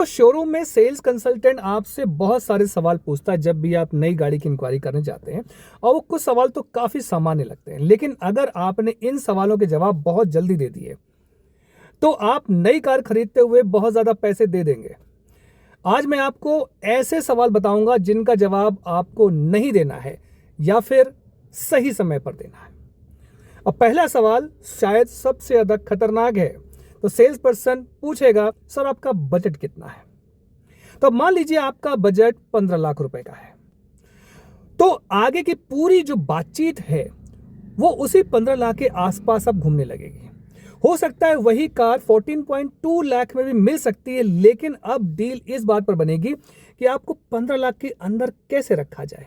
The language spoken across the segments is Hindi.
तो शोरूम में सेल्स कंसल्टेंट आपसे बहुत सारे सवाल पूछता है जब भी आप नई गाड़ी की इंक्वायरी करने जाते हैं, और वो कुछ सवाल तो काफी सामान्य लगते हैं, लेकिन अगर आपने इन सवालों के जवाब बहुत जल्दी दे दिए तो आप नई कार खरीदते हुए बहुत ज्यादा पैसे दे देंगे। आज मैं आपको ऐसे सवाल बताऊंगा जिनका जवाब आपको नहीं देना है या फिर सही समय पर देना है। अब पहला सवाल शायद सबसे ज्यादा खतरनाक है। तो सेल्स पर्सन पूछेगा, सर आपका बजट कितना है? तो अब मान लीजिए आपका बजट 15 लाख रुपए का है, तो आगे की पूरी जो बातचीत है वो उसी 15 लाख के आसपास अब घूमने लगेगी। हो सकता है वही कार 14.2 लाख में भी मिल सकती है, लेकिन अब डील इस बात पर बनेगी कि आपको 15 लाख के अंदर कैसे रखा जाए।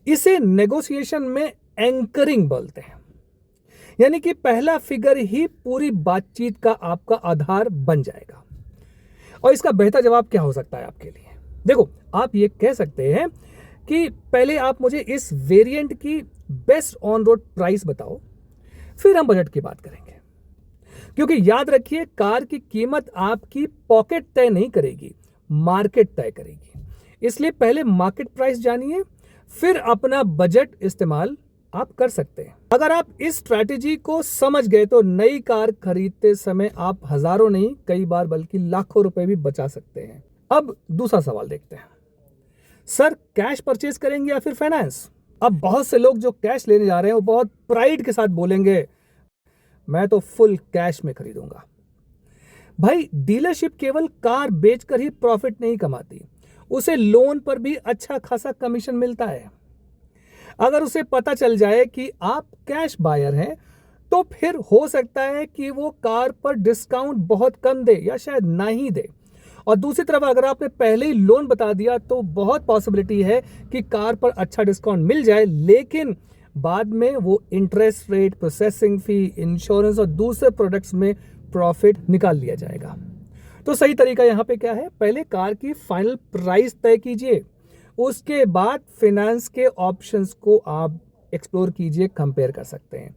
इसे नेगोशिएशन में एंकरिंग बोलते हैं, यानी कि पहला फिगर ही पूरी बातचीत का आपका आधार बन जाएगा। और इसका बेहतर जवाब क्या हो सकता है आपके लिए? देखो, आप ये कह सकते हैं कि पहले आप मुझे इस वेरिएंट की बेस्ट ऑन रोड प्राइस बताओ, फिर हम बजट की बात करेंगे। क्योंकि याद रखिए, कार की कीमत आपकी पॉकेट तय नहीं करेगी, मार्केट तय करेगी। इसलिए पहले मार्केट प्राइस जानिए, फिर अपना बजट इस्तेमाल आप कर सकते हैं। अगर आप इस स्ट्रैटेजी को समझ गए तो नई कार खरीदते समय आप हजारों नहीं, कई बार बल्कि लाखों रुपए भी बचा सकते हैं। अब दूसरा सवाल देखते हैं, सर कैश परचेज करेंगे या फिर फाइनेंस? अब बहुत से लोग जो कैश लेने जा रहे हैं वो बहुत प्राइड के साथ बोलेंगे, मैं तो फुल कैश में खरीदूंगा। भाई, डीलरशिप केवल कार बेचकर ही प्रॉफिट नहीं कमाती, उसे लोन पर भी अच्छा खासा कमीशन मिलता है। अगर उसे पता चल जाए कि आप कैश बायर हैं तो फिर हो सकता है कि वो कार पर डिस्काउंट बहुत कम दे या शायद ना ही दे। और दूसरी तरफ अगर आपने पहले ही लोन बता दिया तो बहुत पॉसिबिलिटी है कि कार पर अच्छा डिस्काउंट मिल जाए, लेकिन बाद में वो interest rate, processing fee, insurance और दूसरे प्रोडक्ट्स में प्रॉफिट निकाल लिया जाएगा। तो सही तरीका यहाँ पे क्या है? पहले कार की फाइनल प्राइस तय कीजिए, उसके बाद फाइनेंस के ऑप्शंस को आप एक्सप्लोर कीजिए, कंपेयर कर सकते हैं।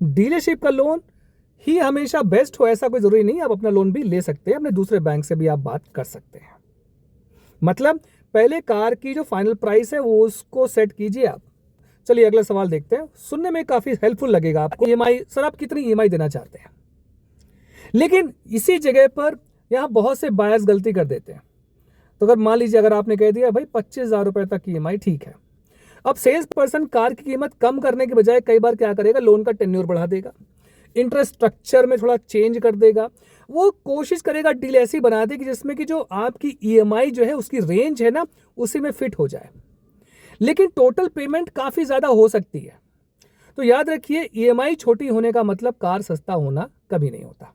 डीलरशिप का लोन ही हमेशा बेस्ट हो ऐसा कोई जरूरी नहीं, आप अपना लोन भी ले सकते हैं, अपने दूसरे बैंक से भी आप बात कर सकते हैं। मतलब पहले कार की जो फाइनल प्राइस है वो उसको सेट कीजिए आप। चलिए अगला सवाल देखते हैं, सुनने में काफी हेल्पफुल लगेगा आपको। ईएमआई, सर आप कितनी ईएमआई देना चाहते हैं? लेकिन इसी जगह पर यहां बहुत से बायर्स गलती कर देते हैं। तो अगर मान लीजिए अगर आपने कह दिया भाई 25,000 रुपए तक की ईएमआई ठीक है, अब सेल्स पर्सन कार की कीमत कम करने के बजाय कई बार क्या करेगा, लोन का टेन्योर बढ़ा देगा, इंटरेस्ट स्ट्रक्चर में थोड़ा चेंज कर देगा। वो कोशिश करेगा डील ऐसी बना दे कि जिसमें कि जो आपकी ईएमआई जो है उसकी रेंज है ना, उसी में फिट हो जाए, लेकिन टोटल पेमेंट काफी ज्यादा हो सकती है। तो याद रखिए, ईएमआई छोटी होने का मतलब कार सस्ता होना कभी नहीं होता।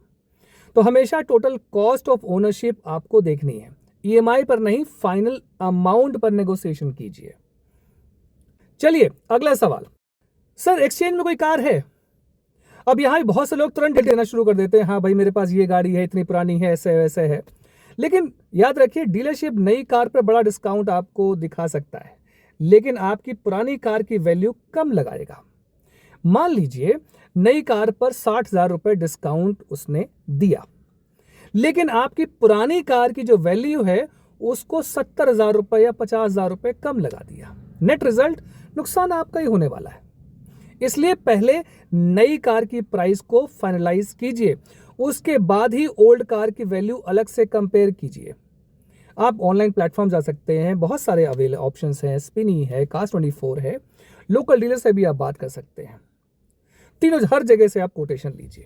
तो हमेशा टोटल कॉस्ट ऑफ ओनरशिप आपको देखनी है, ईएमआई पर नहीं, फाइनल अमाउंट पर नेगोशिएशन कीजिए। चलिए अगला सवाल, सर एक्सचेंज में कोई कार है? अब यहां बहुत से लोग तुरंत देना शुरू कर देते हैं, हाँ भाई मेरे पास ये गाड़ी है, इतनी पुरानी है, ऐसे वैसे है। लेकिन याद रखिए, डीलरशिप नई कार पर बड़ा डिस्काउंट आपको दिखा सकता है, लेकिन आपकी पुरानी कार की वैल्यू कम लगाएगा। मान लीजिए नई कार पर 60,000 रुपए डिस्काउंट उसने दिया, लेकिन आपकी पुरानी कार की जो वैल्यू है उसको 70,000 रुपए या 50,000 रुपए कम लगा दिया। नेट रिजल्ट नुकसान आपका ही होने वाला है। इसलिए पहले नई कार की प्राइस को फाइनलाइज कीजिए, उसके बाद ही ओल्ड कार की वैल्यू अलग से कंपेयर कीजिए। आप ऑनलाइन प्लेटफॉर्म जा सकते हैं, बहुत सारे अवेलेबल ऑप्शंस हैं, स्पिनी है, Cars24 है, लोकल डीलर से भी आप बात कर सकते हैं। तीनों हर जगह से आप कोटेशन लीजिए।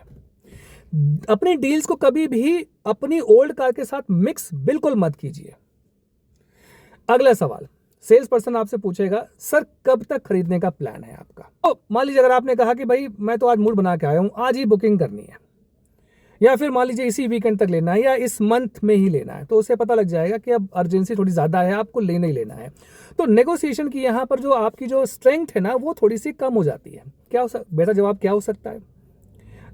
अपनी डील्स को कभी भी अपनी ओल्ड कार के साथ मिक्स बिल्कुल मत कीजिए। अगला सवाल, सेल्स पर्सन आपसे पूछेगा, सर कब तक खरीदने का प्लान है आपका? तो मान लीजिए अगर आपने कहा कि भाई मैं तो आज मूड बना के आया हूं, आज ही बुकिंग करनी है, या फिर मान लीजिए इसी वीकेंड तक लेना है या इस मंथ में ही लेना है, तो उसे पता लग जाएगा कि अब अर्जेंसी थोड़ी ज्यादा है, आपको लेना ही लेना है। तो नेगोशिएशन की यहाँ पर जो आपकी जो स्ट्रेंथ है ना, वो थोड़ी सी कम हो जाती है। क्या बेहतर जवाब क्या हो सकता है?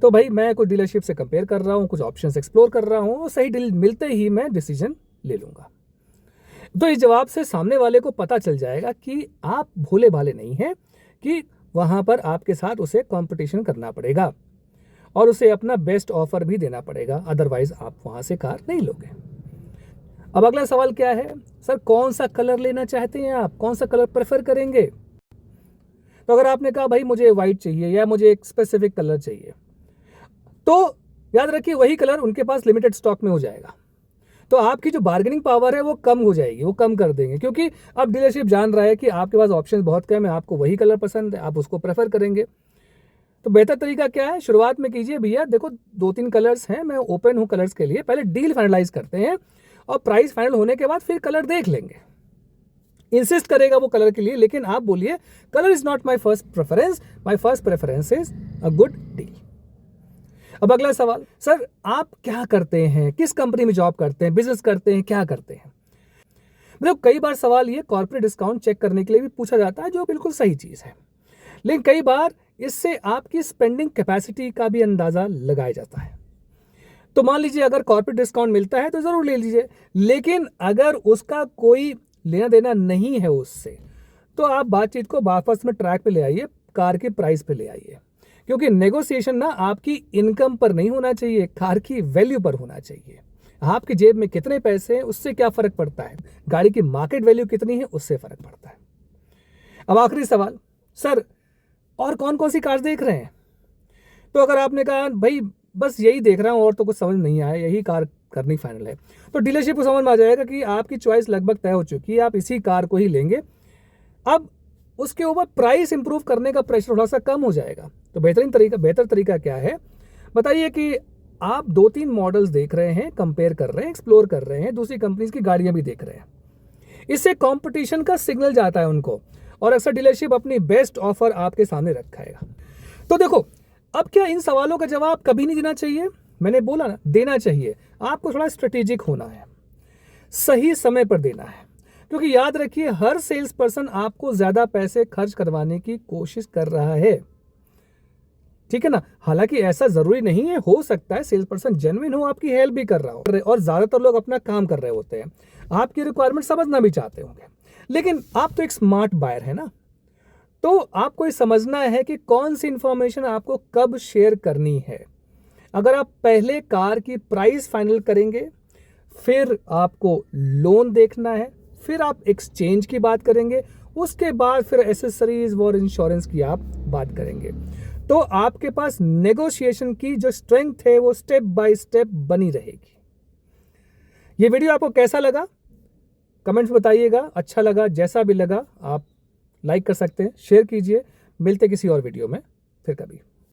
तो भाई मैं कुछ डीलरशिप से कंपेयर कर रहा हूँ, कुछ ऑप्शंस एक्सप्लोर कर रहा हूँ, सही डील मिलते ही मैं डिसीजन ले लूंगा। तो इस जवाब से सामने वाले को पता चल जाएगा कि आप भोले भाले नहीं हैं, कि वहां पर आपके साथ उसे कंपटीशन करना पड़ेगा और उसे अपना बेस्ट ऑफर भी देना पड़ेगा, अदरवाइज आप वहां से कार नहीं लोगे। अब अगला सवाल क्या है, सर कौन सा कलर लेना चाहते हैं आप, कौन सा कलर प्रेफर करेंगे। तो अगर आपने कहा भाई मुझे व्हाइट चाहिए या मुझे एक स्पेसिफिक कलर चाहिए, तो याद रखिए वही कलर उनके पास लिमिटेड स्टॉक में हो जाएगा। तो आपकी जो बार्गेनिंग पावर है वो कम हो जाएगी, वो कम कर देंगे, क्योंकि अब डीलरशिप जान रहा है कि आपके पास ऑप्शंस बहुत कम है, आपको वही कलर पसंद है, आप उसको प्रेफर करेंगे। तो बेहतर तरीका क्या है, शुरुआत में कीजिए भैया देखो 2-3 कलर्स हैं, मैं ओपन हूँ कलर्स के लिए, पहले डील फाइनलाइज करते हैं और प्राइस फाइनल होने के बाद फिर कलर देख लेंगे। इंसिस्ट करेगा वो कलर के लिए, लेकिन आप बोलिए colour is not my first preference, my first preference is a good deal. अब अगला सवाल, सर आप क्या करते हैं, किस कंपनी में जॉब करते हैं, बिजनेस करते हैं, क्या करते हैं। मतलब कई बार सवाल ये कॉर्पोरेट डिस्काउंट चेक करने के लिए भी पूछा जाता है, जो बिल्कुल सही चीज़ है, लेकिन कई बार इससे आपकी स्पेंडिंग कैपेसिटी का भी अंदाज़ा लगाया जाता है। तो मान लीजिए अगर कॉर्पोरेट डिस्काउंट मिलता है तो ज़रूर ले लीजिए, लेकिन अगर उसका कोई लेना देना नहीं है उससे, तो आप बातचीत को वापस में ट्रैक पे ले आइए, कार के प्राइस पे ले आइए, क्योंकि नेगोशिएशन ना आपकी इनकम पर नहीं होना चाहिए, कार की वैल्यू पर होना चाहिए। आपकी जेब में कितने पैसे हैं उससे क्या फ़र्क पड़ता है, गाड़ी की मार्केट वैल्यू कितनी है उससे फ़र्क पड़ता है। अब आखिरी सवाल, सर और कौन कौन सी कार देख रहे हैं। तो अगर आपने कहा भाई बस यही देख रहा हूँ और तो कुछ समझ नहीं आया, यही कार करनी फाइनल है, तो डीलरशिप को समझ में आ जाएगा कि आपकी चॉइस लगभग तय हो चुकी है, आप इसी कार को ही लेंगे। अब उसके ऊपर प्राइस इंप्रूव करने का प्रेशर थोड़ा सा कम हो जाएगा। तो बेहतर तरीका क्या है बताइए, कि आप 2-3 मॉडल्स देख रहे हैं, कंपेयर कर रहे हैं, एक्सप्लोर कर रहे हैं, दूसरी कंपनीज की गाड़ियां भी देख रहे हैं, इससे कंपटीशन का सिग्नल जाता है उनको, और अक्सर डीलरशिप अपनी बेस्ट ऑफर आपके सामने रखाएगा। तो देखो, अब क्या इन सवालों का जवाब कभी नहीं देना चाहिए, मैंने बोला ना देना चाहिए, आपको थोड़ा स्ट्रेटेजिक होना है, सही समय पर देना है, क्योंकि याद रखिए हर सेल्स पर्सन आपको ज्यादा पैसे खर्च करवाने की कोशिश कर रहा है, ठीक है ना। हालांकि ऐसा जरूरी नहीं है, हो सकता है सेल्स पर्सन जेन्युइन हो, आपकी हेल्प भी कर रहा हो, और ज्यादातर लोग अपना काम कर रहे होते हैं, आपकी रिक्वायरमेंट समझना भी चाहते होंगे, लेकिन आप तो एक स्मार्ट बायर है ना, तो आपको ये समझना है कि कौन सी इंफॉर्मेशन आपको कब शेयर करनी है। अगर आप पहले कार की प्राइस फाइनल करेंगे, फिर आपको लोन देखना है, फिर आप एक्सचेंज की बात करेंगे, उसके बाद फिर एसेसरीज और इंश्योरेंस की आप बात करेंगे, तो आपके पास नेगोशिएशन की जो स्ट्रेंथ है वो स्टेप बाय स्टेप बनी रहेगी। ये वीडियो आपको कैसा लगा कमेंट्स बताइएगा, अच्छा लगा जैसा भी लगा आप लाइक कर सकते हैं, शेयर कीजिए। मिलते किसी और वीडियो में फिर कभी।